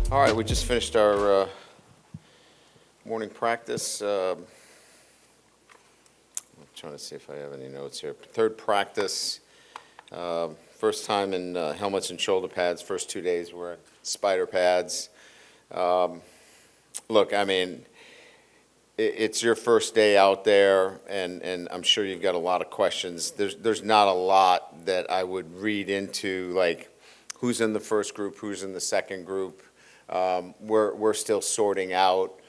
All right, we just finished our morning practice. I'm trying to see if I have any notes here. Third practice, first time in helmets and shoulder pads. First 2 days were spider pads. Look, I mean, it's your first day out there, and I'm sure you've got a lot of questions. There's not a lot that I would read into, like who's in the first group, who's in the second group. We're still sorting out,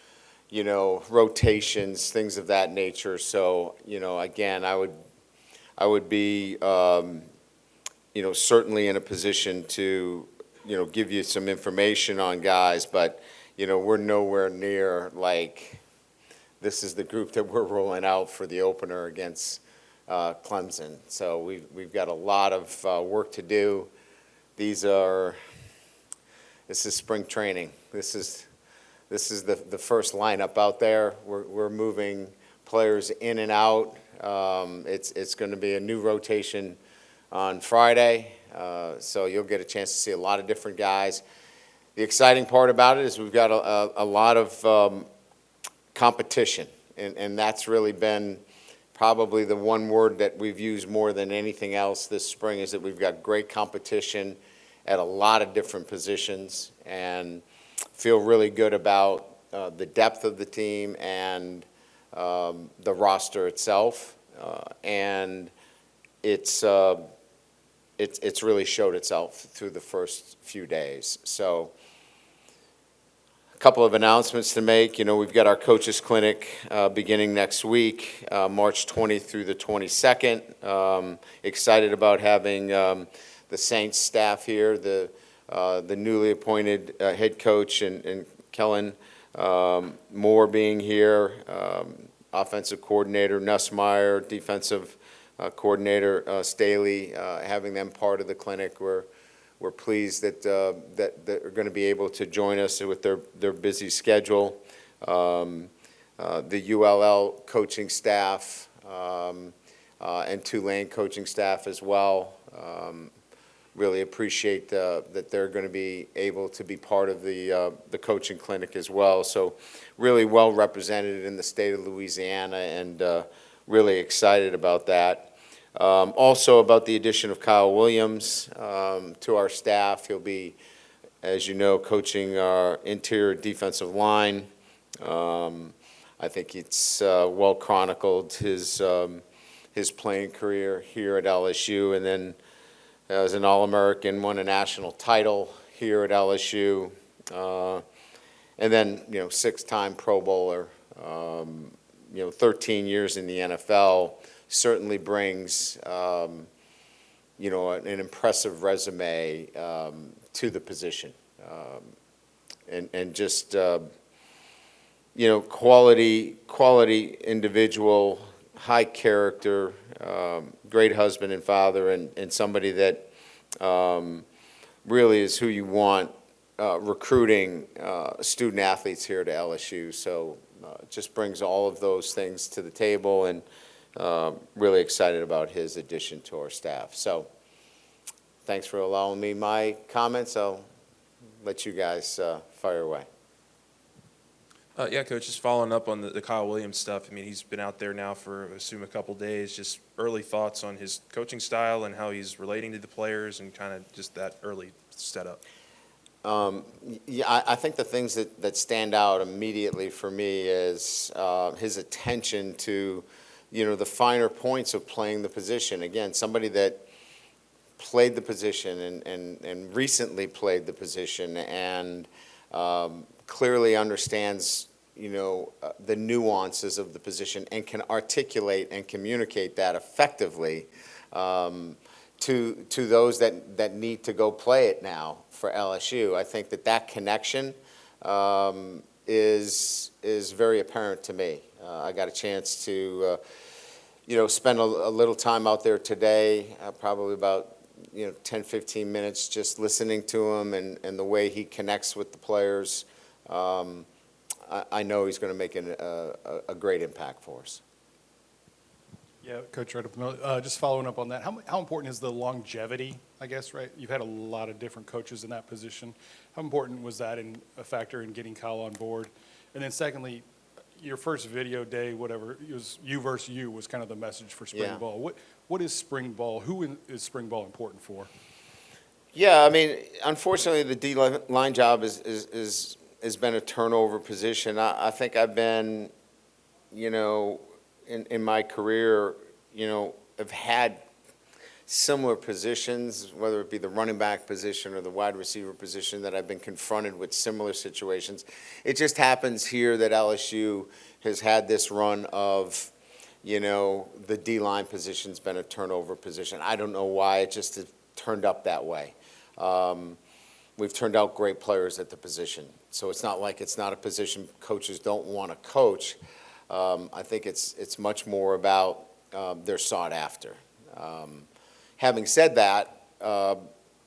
rotations, things of that nature. So, again, I would be, certainly in a position to, give you some information on guys, but, we're nowhere near like this is the group that we're rolling out for the opener against Clemson. So we've got a lot of work to do. This is spring training. This is the first lineup out there. We're moving players in and out. It's going to be a new rotation on Friday, so you'll get a chance to see a lot of different guys. The exciting part about it is we've got a lot of competition, and that's really been probably the one word that we've used more than anything else this spring, is that we've got great competition at a lot of different positions, and feel really good about the depth of the team and the roster itself, and it's really showed itself through the first few days. So a couple of announcements to make. We've got our coaches clinic beginning next week, March 20th through the 22nd. Excited about having the Saints staff here, the newly appointed head coach and Kellen Moore being here, offensive coordinator Nussmeier, defensive coordinator Staley, having them part of the clinic. We're pleased that they're going to be able to join us with their busy schedule. The ULL coaching staff and Tulane coaching staff as well. Really appreciate that they're going to be able to be part of the coaching clinic as well. So really well represented in the state of Louisiana, and really excited about that. Also about the addition of Kyle Williams to our staff. He'll be, as you know, coaching our interior defensive line. I think it's well chronicled his playing career here at LSU, and then as an All-American, won a national title here at LSU, and then 6-time Pro Bowler, 13 years in the NFL. Certainly brings an impressive resume to the position, and just quality individual, high character, great husband and father, and somebody that really is who you want recruiting student athletes here to LSU. So just brings all of those things to the table, and really excited about his addition to our staff. So thanks for allowing me my comments. I'll let you guys fire away. Yeah, Coach, just following up on the Kyle Williams stuff. I mean, he's been out there now for, I assume, a couple days. Just early thoughts on his coaching style and how he's relating to the players, and kind of just that early setup. Yeah, I think the things that stand out immediately for me is his attention to, the finer points of playing the position. Again, somebody that played the position and recently played the position, and clearly understands, the nuances of the position, and can articulate and communicate that effectively to those that need to go play it now for LSU. I think that connection is very apparent to me. I got a chance to, spend a little time out there today, probably about 10, 15 minutes, just listening to him and the way he connects with the players. I know he's going to make a great impact for us. Yeah, Coach, right up the middle. Just following up on that, how important is the longevity, I guess, right? You've had a lot of different coaches in that position. How important was that in a factor in getting Kyle on board? And then secondly, your first video day, whatever, it was you versus you was kind of the message for spring Yeah. ball. What is spring ball? Is spring ball important for? Yeah, I mean, unfortunately, the D-line job has been a turnover position. I think I've been, in my career, have had similar positions, whether it be the running back position or the wide receiver position, that I've been confronted with similar situations. It just happens here that LSU has had this run of, the D-line position's been a turnover position. I don't know why, it just has turned up that way. We've turned out great players at the position, so it's not like it's not a position coaches don't want to coach. I think it's much more about they're sought after. Having said that,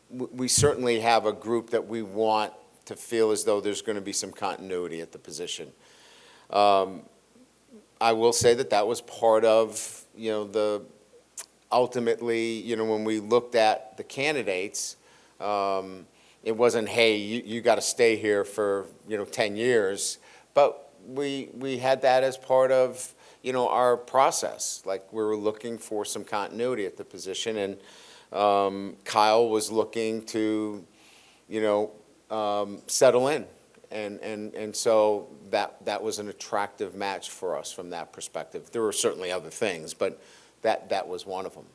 we certainly have a group that we want to feel as though there's going to be some continuity at the position. I will say that was part of, ultimately, when we looked at the candidates, it wasn't, hey, you got to stay here for, 10 years. But we had that as part of, our process. Like, we were looking for some continuity at the position, and Kyle was looking to, settle in. And so that was an attractive match for us from that perspective. There were certainly other things, but that was one of them.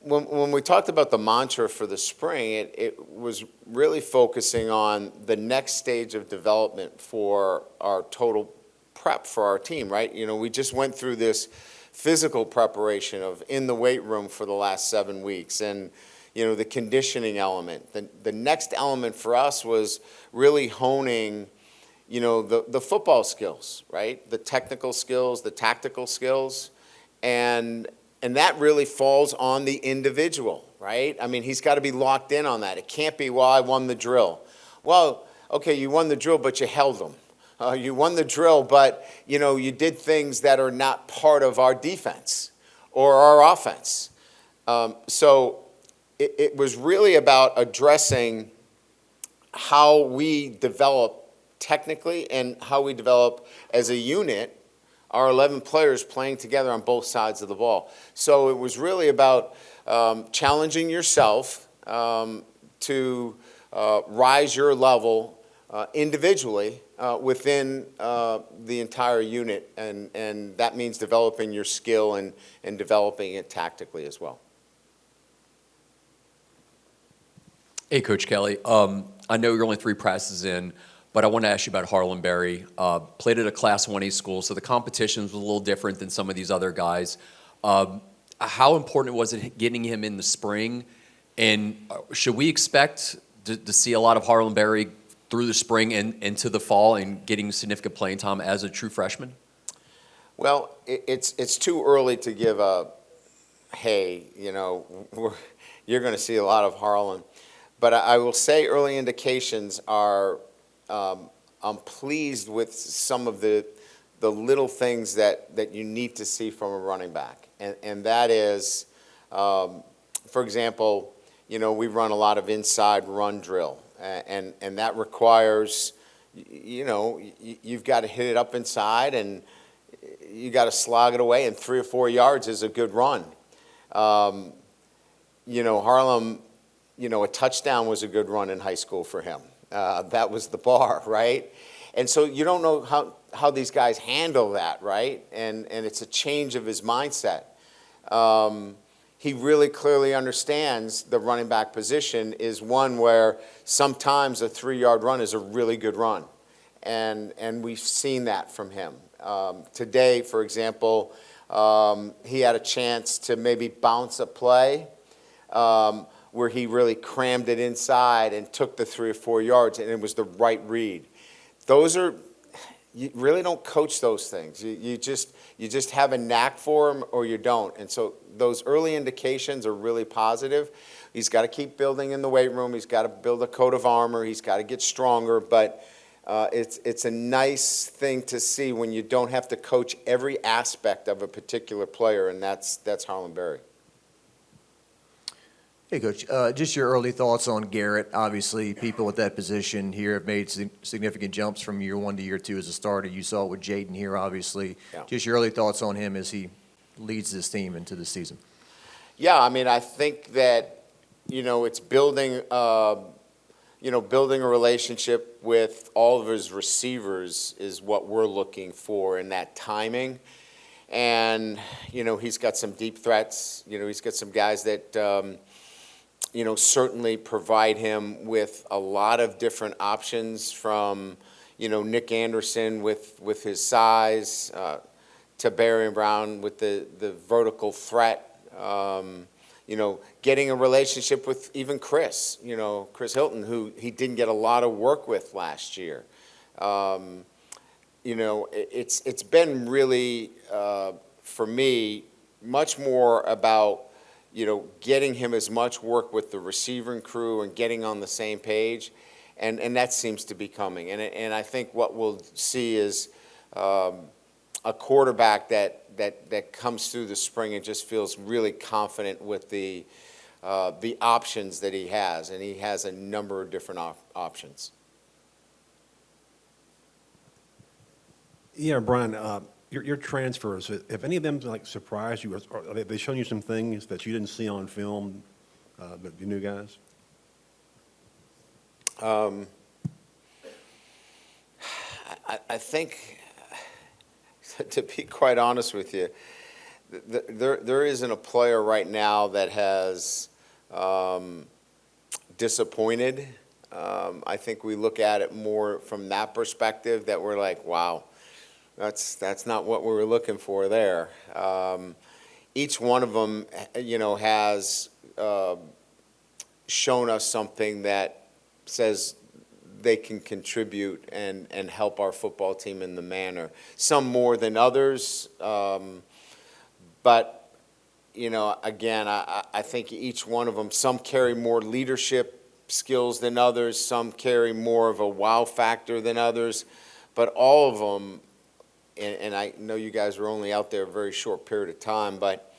When we talked about the mantra for the spring, it was really focusing on the next stage of development for our total prep for our team, right? We just went through this physical preparation of in the weight room for the last 7 weeks, and the conditioning element. The next element for us was really honing, the football skills, right? The technical skills, the tactical skills, and that really falls on the individual, right? I mean, he's got to be locked in on that. It can't be, well, I won the drill. Well, okay, you won the drill, but you held them. You won the drill, but, you did things that are not part of our defense or our offense. So it was really about addressing how we develop technically and how we develop as a unit, our 11 players playing together on both sides of the ball. So it was really about challenging yourself to rise your level individually within the entire unit, and that means developing your skill and developing it tactically as well. Hey, Coach Kelly. I know you're only 3 practices in, but I want to ask you about Harlan Berry. Played at a Class 1A school, so the competition was a little different than some of these other guys. How important was it getting him in the spring? And should we expect to see a lot of Harlan Berry through the spring and into the fall and getting significant playing time as a true freshman? Well, it's too early to give a, hey, you're going to see a lot of Harlan. But I will say early indications are, I'm pleased with some of the little things that you need to see from a running back. And that is, for example, we run a lot of inside run drill. And that requires, you've got to hit it up inside and you got to slog it away, and 3 or 4 yards is a good run. Harlem, a touchdown was a good run in high school for him. That was the bar, right? And so you don't know how these guys handle that, right? And it's a change of his mindset. He really clearly understands the running back position is one where sometimes a 3-yard run is a really good run. And we've seen that from him. Today, for example, he had a chance to maybe bounce a play where he really crammed it inside and took the 3 or 4 yards, and it was the right read. You really don't coach those things. You just have a knack for them, or you don't. And so those early indications are really positive. He's got to keep building in the weight room. He's got to build a coat of armor. He's got to get stronger. But it's a nice thing to see when you don't have to coach every aspect of a particular player, and that's Harlan Berry. Hey, Coach, just your early thoughts on Garrett. Obviously, people at that position here have made significant jumps from year 1 to year 2 as a starter. You saw it with Jaden here, obviously. Yeah. Just your early thoughts on him as he leads this team into the season. Yeah, I mean, I think that, it's building, building a relationship with all of his receivers is what we're looking for in that timing. And, he's got some deep threats. He's got some guys that, certainly provide him with a lot of different options from, Nick Anderson with his size, to Barry Brown with the vertical threat. Getting a relationship with even Chris Hilton, who he didn't get a lot of work with last year. It's been really, for me, much more about, getting him as much work with the receiving crew and getting on the same page, and that seems to be coming. And I think what we'll see is a quarterback that comes through the spring and just feels really confident with the options that he has, and he has a number of different options. Yeah, Brian, your transfers, have any of them surprised you, or have they shown you some things that you didn't see on film, the new guys? I think, to be quite honest with you, there isn't a player right now that has disappointed. I think we look at it more from that perspective, that we're like, wow, that's not what we were looking for there. Each one of them, has shown us something that says they can contribute and help our football team in the manner. Some more than others, but, again, I think each one of them, some carry more leadership skills than others, some carry more of a wow factor than others, but all of them, and I know you guys were only out there a very short period of time, but,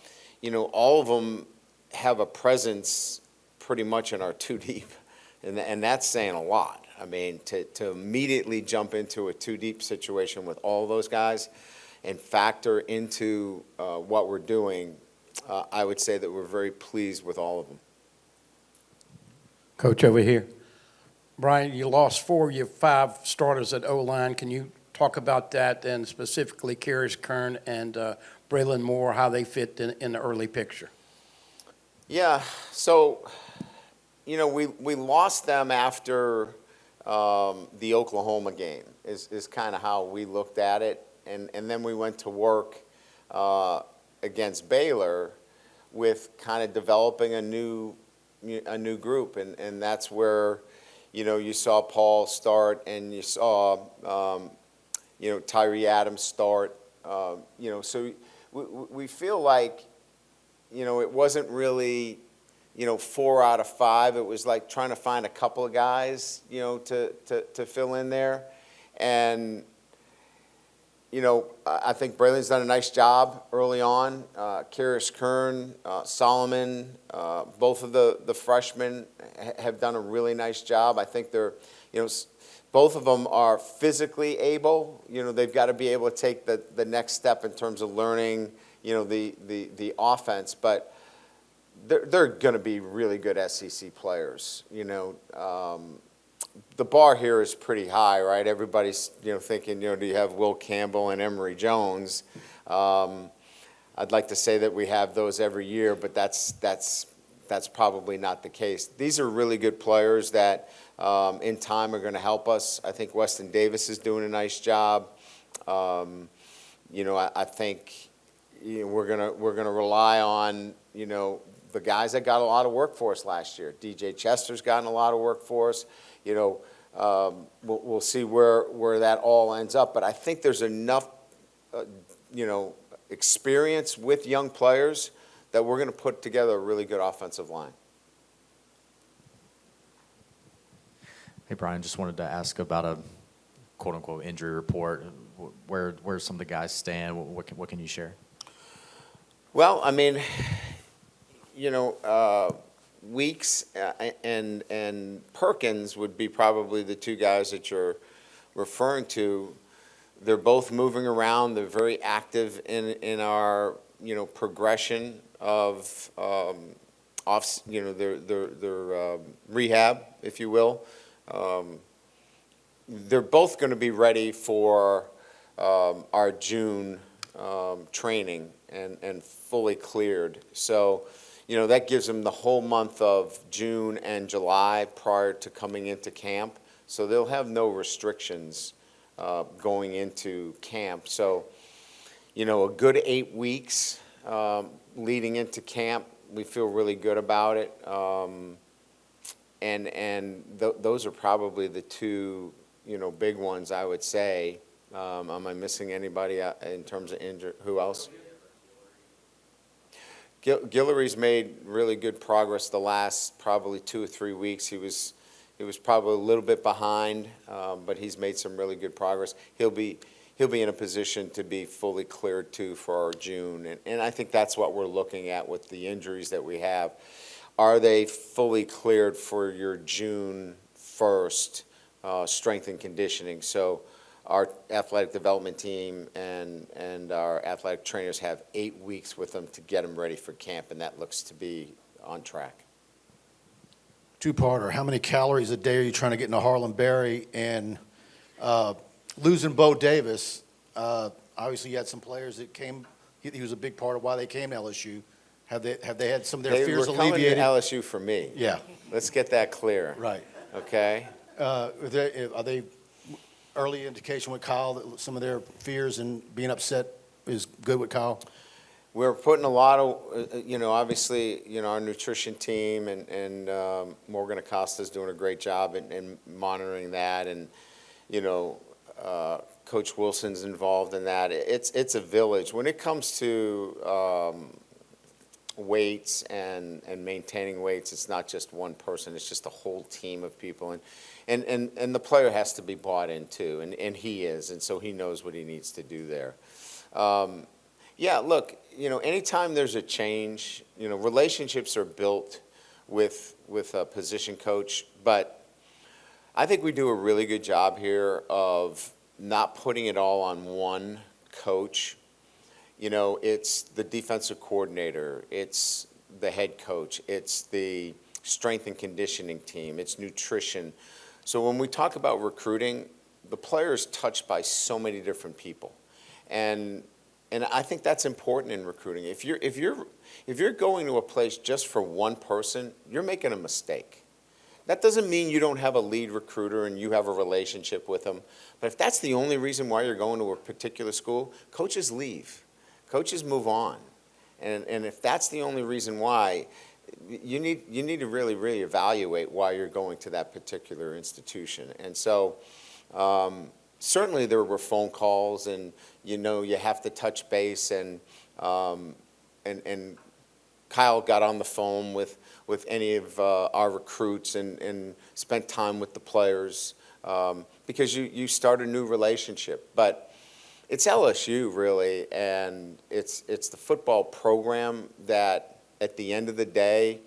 all of them have a presence pretty much in our two deep, and that's saying a lot. I mean, to immediately jump into a two deep situation with all those guys and factor into what we're doing, I would say that we're very pleased with all of them. Coach, over here. Brian, you lost 4 of your 5 starters at O-line. Can you talk about that, and specifically Karius Kern and Braylon Moore, how they fit in the early picture? Yeah, so, we lost them after the Oklahoma game is kind of how we looked at it. And then we went to work against Baylor with kind of developing a new group. And that's where, you saw Paul start, and you saw, Tyree Adams start. So we feel like, it wasn't really, 4 out of 5. It was like trying to find a couple of guys, to fill in there. And, I think Braylon's done a nice job early on. Karius Kern, Solomon, both of the freshmen have done a really nice job. I think they're, both of them are physically able. They've got to be able to take the next step in terms of learning, the offense. But they're going to be really good SEC players. The bar here is pretty high, right? Everybody's thinking, do you have Will Campbell and Emory Jones? I'd like to say that we have those every year, but that's probably not the case. These are really good players that in time are going to help us. I think Weston Davis is doing a nice job. I think we're gonna rely on the guys that got a lot of work for us last year. DJ Chester's gotten a lot of work for us. We'll see where that all ends up. But I think there's enough, experience with young players that we're going to put together a really good offensive line. Hey, Brian, just wanted to ask about quote-unquote injury report? Where some of the guys stand? What can you share? Well, I mean, Weeks and Perkins would be probably the two guys that you're referring to. They're both moving around. They're very active in our, progression of their rehab, if you will. They're both going to be ready for our June training and fully cleared. So, that gives them the whole month of June and July prior to coming into camp. So they'll have no restrictions going into camp. So, a good 8 weeks leading into camp. We feel really good about it. Those are probably the two, big ones, I would say. Am I missing anybody in terms of injury? Who else? Guillory's made really good progress the last probably 2 or 3 weeks. He was probably a little bit behind, but he's made some really good progress. He'll be in a position to be fully cleared too for our June, and I think that's what we're looking at with the injuries that we have. Are they fully cleared for your June 1st strength and conditioning? So our athletic development team and our athletic trainers have 8 weeks with them to get them ready for camp, and that looks to be on track. Two-parter. How many calories a day are you trying to get into Harlan Berry? And losing Bo Davis, obviously you had some players that came. He was a big part of why they came to LSU. Have they had some of their fears They were coming to alleviated? LSU for me. Yeah, Let's get that clear. right. Okay? Are they early indication with Kyle that some of their fears and being upset is good with Kyle? We're putting a lot of, obviously, our nutrition team and Morgan Acosta's doing a great job in monitoring that, and, Coach Wilson's involved in that. It's a village. When it comes to weights and maintaining weights, it's not just one person, it's just a whole team of people. And the player has to be bought in too, and he is, and so he knows what he needs to do there. Yeah, look, anytime there's a change, relationships are built with a position coach, but I think we do a really good job here of not putting it all on one coach. It's the defensive coordinator, it's the head coach, it's the strength and conditioning team, it's nutrition. So when we talk about recruiting, the player is touched by so many different people. And I think that's important in recruiting. If you're going to a place just for one person, you're making a mistake. That doesn't mean you don't have a lead recruiter and you have a relationship with them. But if that's the only reason why you're going to a particular school, coaches leave. Coaches move on. And if that's the only reason why, you need to really, really evaluate why you're going to that particular institution. And so certainly there were phone calls, and you have to touch base, and Kyle got on the phone with any of our recruits and spent time with the players because you start a new relationship. But it's LSU really, and it's the football program that at the end of the day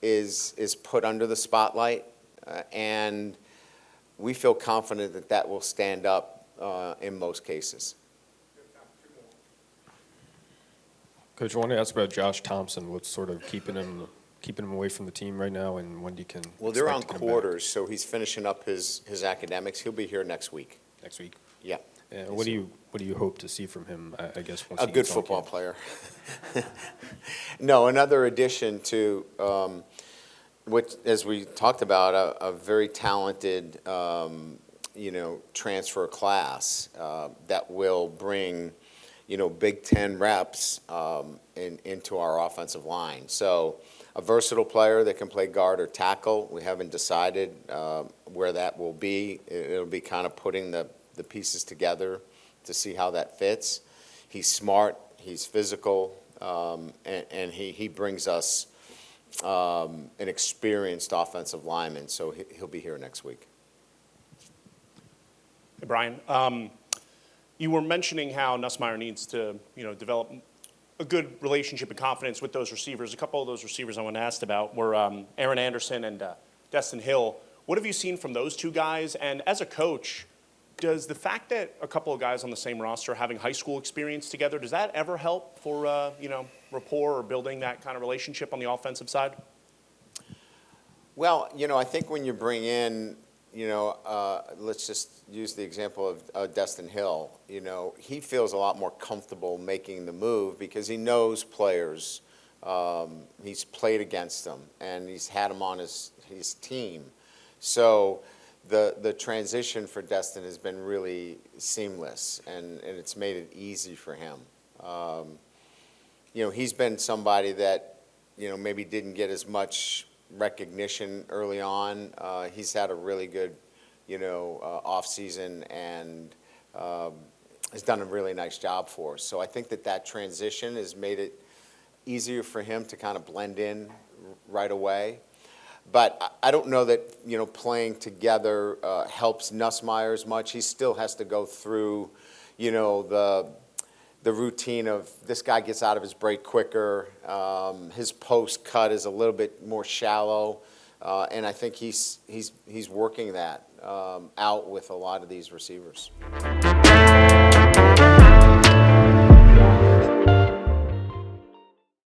is put under the spotlight, and we feel confident that that will stand up in most cases. Coach, I wanted to ask about Josh Thompson. What's sort of keeping him away from the team right now, and when you can? Well, they're on expect to get him back? quarters, so he's finishing up his academics. He'll be here next week. Next week. Yeah. And what do you hope to see from him? I guess once A he good gets on football campus? player. No, another addition to, which, as we talked about, a very talented, transfer class that will bring, Big Ten reps into our offensive line. So a versatile player that can play guard or tackle. We haven't decided where that will be. It'll be kind of putting the pieces together to see how that fits. He's smart, he's physical, and he brings us an experienced offensive lineman, so he'll be here next week. Hey, Brian. You were mentioning how Nussmeier needs to, develop a good relationship and confidence with those receivers. A couple of those receivers I want to ask about were Aaron Anderson and Destin Hill. What have you seen from those two guys? And as a coach, does the fact that a couple of guys on the same roster are having high school experience together, does that ever help for, rapport or building that kind of relationship on the offensive side? Well, I think when you bring in, let's just use the example of Destin Hill. He feels a lot more comfortable making the move because he knows players. He's played against them, and he's had them on his team. So the transition for Destin has been really seamless, and it's made it easy for him. He's been somebody that, maybe didn't get as much recognition early on. He's had a really good, off-season and has done a really nice job for us. So I think that transition has made it easier for him to kind of blend in right away. But I don't know that, playing together helps Nussmeier as much. He still has to go through, the routine of this guy gets out of his break quicker. His post cut is a little bit more shallow, and I think he's working that out with a lot of these receivers.